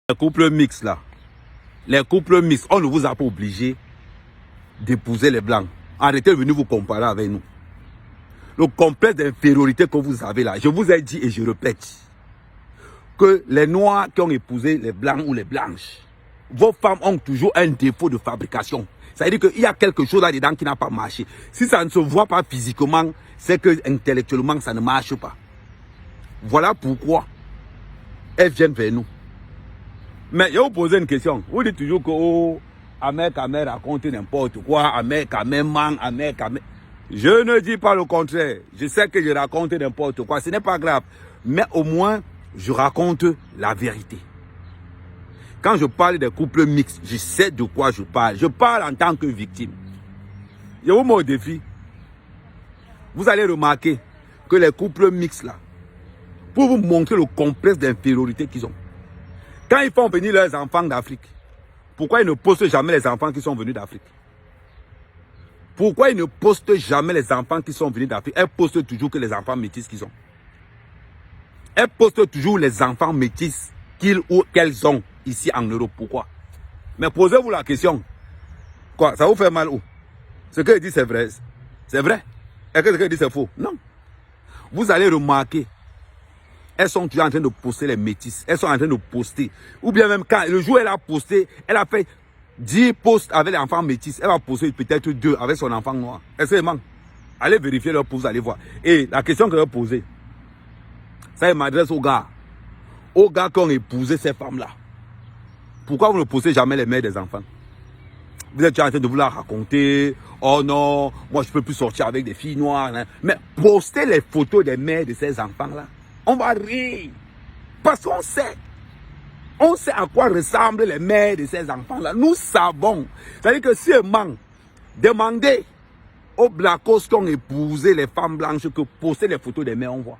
Les couples mixtes là, les couples mixtes, on ne vous a pas obligé d'épouser les blancs. Arrêtez de venir vous comparer avec nous. Le complexe d'infériorité que vous avez là, je vous ai dit et je répète, que les noirs qui ont épousé les blancs ou les blanches, vos femmes ont toujours un défaut de fabrication. Ça veut dire qu'il y a quelque chose là-dedans qui n'a pas marché. Si ça ne se voit pas physiquement, c'est que intellectuellement ça ne marche pas. Voilà pourquoi elles viennent vers nous. Mais je vais vous poser une question. Vous dites toujours que oh, Ahmed Kamel raconte n'importe quoi, Ahmed Kamel ment, Ahmed Kamel. Je ne dis pas le contraire. Je sais que je raconte n'importe quoi. Ce n'est pas grave. Mais au moins, je raconte la vérité. Quand je parle des couples mixtes, je sais de quoi je parle. Je parle en tant que victime. Je vous mets au défi. Vous allez remarquer que les couples mixtes là, pour vous montrer le complexe d'infériorité qu'ils ont. Quand ils font venir leurs enfants d'Afrique, pourquoi ils ne postent jamais les enfants qui sont venus d'Afrique? Pourquoi ils ne postent jamais les enfants qui sont venus d'Afrique? Elles postent toujours que les enfants métis qu'ils ont. Elles postent toujours les enfants métis qu'ils ou qu'elles ont ici en Europe. Pourquoi? Mais posez-vous la question. Quoi? Ça vous fait mal où? Ce que je dis c'est vrai. C'est vrai. Et que ce que je dis c'est faux? Non. Vous allez remarquer. Elles sont toujours en train de poster les métis. Elles sont en train de poster. Ou bien même quand le jour où elle a posté, elle a fait 10 posts avec les enfants métis. Elle va poster peut-être 2 avec son enfant noir. Est-ce que man? Allez vérifier leur posts, allez voir. Et la question que je vais poser, ça m'adresse aux gars. Aux gars qui ont épousé ces femmes-là. Pourquoi vous ne postez jamais les mères des enfants? Vous êtes en train de vous la raconter. Oh non, moi je ne peux plus sortir avec des filles noires. Hein. Mais postez les photos des mères de ces enfants-là. On va rire. Parce qu'on sait. On sait à quoi ressemblent les mères de ces enfants-là. Nous savons. C'est-à-dire que si man, demandez aux blackos qui ont épousé les femmes blanches que poster les photos des mères, on voit.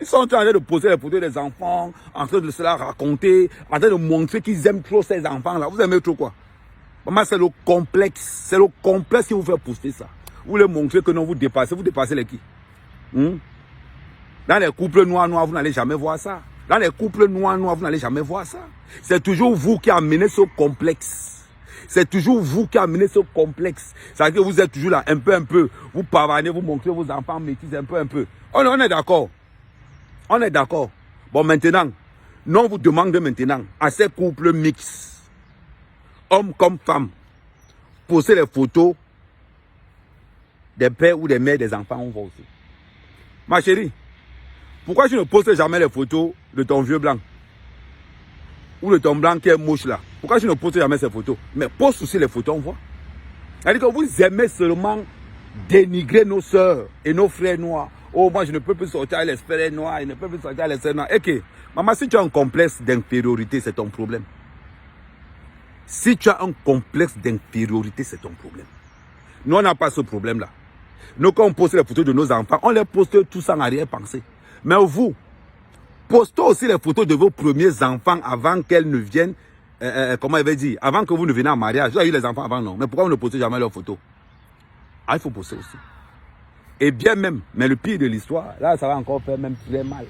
Ils sont en train de poster les photos des enfants, en train de se la raconter, en train de montrer qu'ils aiment trop ces enfants-là. Vous aimez trop quoi? Maman, c'est le complexe. C'est le complexe qui vous fait poster ça. Vous voulez montrer que non, vous dépassez les qui? Dans les couples noirs, vous n'allez jamais voir ça. Dans les couples noirs, vous n'allez jamais voir ça. C'est toujours vous qui amenez ce complexe. C'est toujours vous qui amenez ce complexe. C'est-à-dire que vous êtes toujours là, un peu. Vous pavanez, vous montrez vos enfants métis, un peu. On est d'accord. On est d'accord. Bon, maintenant, nous on vous demande maintenant à ces couples mixtes, hommes comme femmes, poster les photos des pères ou des mères des enfants, on voit aussi. Ma chérie, pourquoi tu ne postes jamais les photos de ton vieux blanc? Ou de ton blanc qui est moche là? Pourquoi tu ne postes jamais ces photos? Mais poste aussi les photos, on voit. C'est-à-dire que vous aimez seulement dénigrer nos soeurs et nos frères noirs. Oh, moi je ne peux plus sortir avec les frères noirs, je ne peux plus sortir avec les sœurs noires. Ok, maman, si tu as un complexe d'infériorité, c'est ton problème. Si tu as un complexe d'infériorité, c'est ton problème. Nous, on n'a pas ce problème-là. Nous, quand on poste les photos de nos enfants, on les poste tous en arrière-pensée. Mais vous, postez aussi les photos de vos premiers enfants avant qu'elles ne viennent, comment il va dire, avant que vous ne veniez en mariage. Vous avez eu les enfants avant, non? Mais pourquoi vous ne postez jamais leurs photos? Ah, il faut poster aussi. Et bien même, mais le pire de l'histoire, là, ça va encore faire même très mal.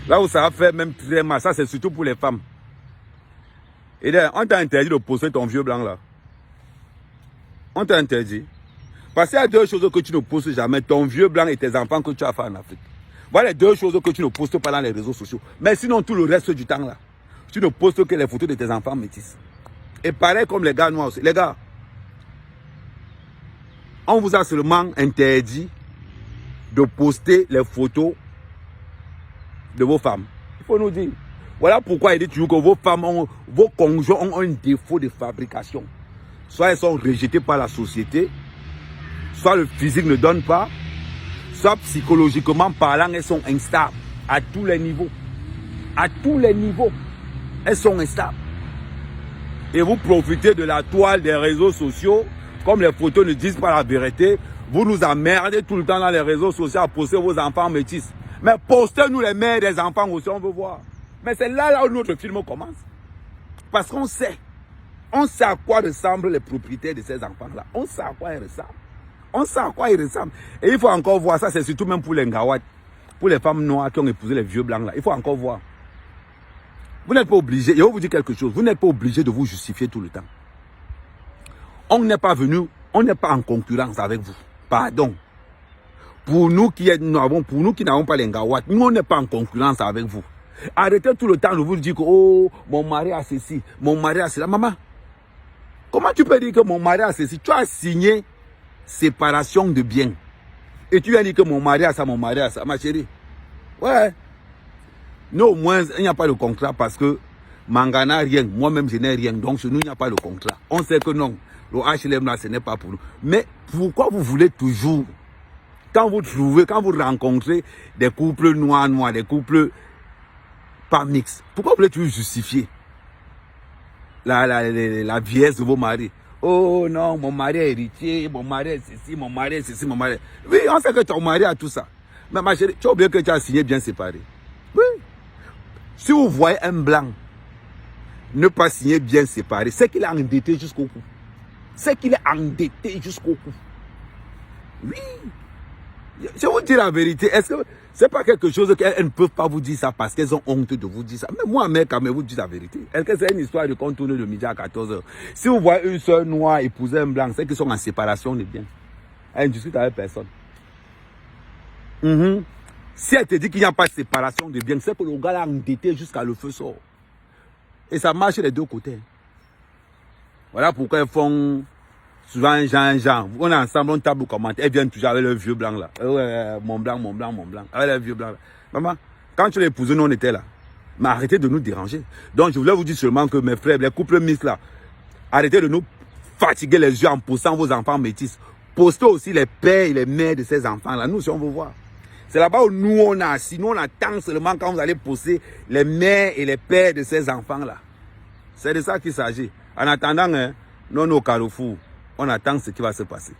Là où ça va faire même très mal, ça c'est surtout pour les femmes. Et là, on t'a interdit de poster ton vieux blanc là. On t'a interdit. Parce qu'il y a 2 choses que tu ne postes jamais, ton vieux blanc et tes enfants que tu as fait en Afrique. Voilà les 2 choses que tu ne postes pas dans les réseaux sociaux. Mais sinon, tout le reste du temps là, tu ne postes que les photos de tes enfants métis. Et pareil comme les gars noirs aussi. Les gars, on vous a seulement interdit de poster les photos de vos femmes. Il faut nous dire. Voilà pourquoi il dit toujours que vos femmes, vos conjoints ont un défaut de fabrication. Soit elles sont rejetées par la société, soit le physique ne donne pas, soit psychologiquement parlant, elles sont instables à tous les niveaux. À tous les niveaux, elles sont instables. Et vous profitez de la toile des réseaux sociaux, comme les photos ne disent pas la vérité, vous nous emmerdez tout le temps dans les réseaux sociaux à poster vos enfants métis. Mais postez-nous les mères des enfants aussi, on veut voir. Mais c'est là où notre film commence. Parce qu'on sait. On sait à quoi ressemblent les propriétaires de ces enfants-là. On sait à quoi ils ressemblent. On sait à quoi ils ressemblent. Et il faut encore voir ça, c'est surtout même pour les Ngawat, pour les femmes noires qui ont épousé les vieux blancs là. Il faut encore voir. Vous n'êtes pas obligé, je vais vous dire quelque chose, vous n'êtes pas obligé de vous justifier tout le temps. On n'est pas venu, on n'est pas en concurrence avec vous. Pardon. Pour nous qui n'avons pas les ngawat, nous on n'est pas en concurrence avec vous. Arrêtez tout le temps de vous dire que oh, mon mari a ceci, mon mari a cela. Maman, comment tu peux dire que mon mari a ceci? Tu as signé séparation de biens. Et tu as dit que mon mari a ça, ma chérie. Ouais. Nous au moins, il n'y a pas de contrat parce que Manga n'a rien, moi-même je n'ai rien. Donc chez nous, il n'y a pas de contrat. On sait que non, le HLM là, ce n'est pas pour nous. Mais pourquoi vous voulez toujours, quand vous rencontrez des couples noirs, des couples pas mixtes, pourquoi vous voulez toujours justifier la vieillesse de vos maris? Oh non, mon mari est héritier, mon mari est ceci, mon mari est ceci, mon mari. Oui, on sait que ton mari a tout ça. Mais ma chérie, tu as oublié que tu as signé bien séparé. Oui. Si vous voyez un blanc ne pas signer bien séparé, c'est qu'il est endetté jusqu'au cou. C'est qu'il est endetté jusqu'au cou. Oui. Je vous dis la vérité. Est-ce que c'est pas quelque chose qu'elles ne peuvent pas vous dire ça parce qu'elles ont honte de vous dire ça? Mais moi, mec, quand même, vous dis la vérité. Est-ce que c'est une histoire de contourner de midi à 14h? Si vous voyez une soeur noire épouser un blanc, c'est qu'ils sont en séparation de biens. Elle ne discute avec personne. Si elle te dit qu'il n'y a pas de séparation de biens, c'est que le gars l'a endetté jusqu'à le feu sort. Et ça marche des deux côtés. Voilà pourquoi ils font souvent Jean. On est ensemble, on tape au commentaire. Elles viennent toujours avec le vieux blanc là. Ouais, mon blanc. Avec le vieux blanc là. Maman, quand tu l'as épousé, nous on était là. Mais arrêtez de nous déranger. Donc je voulais vous dire seulement que mes frères, les couples mixtes là, arrêtez de nous fatiguer les yeux en postant vos enfants métis. Postez aussi les pères et les mères de ces enfants là. Nous, si on veut voir. C'est là-bas où nous on a assis. Nous on attend seulement quand vous allez poster les mères et les pères de ces enfants là. C'est de ça qu'il s'agit. En attendant, nous au carrefour, on attend ce qui va se passer.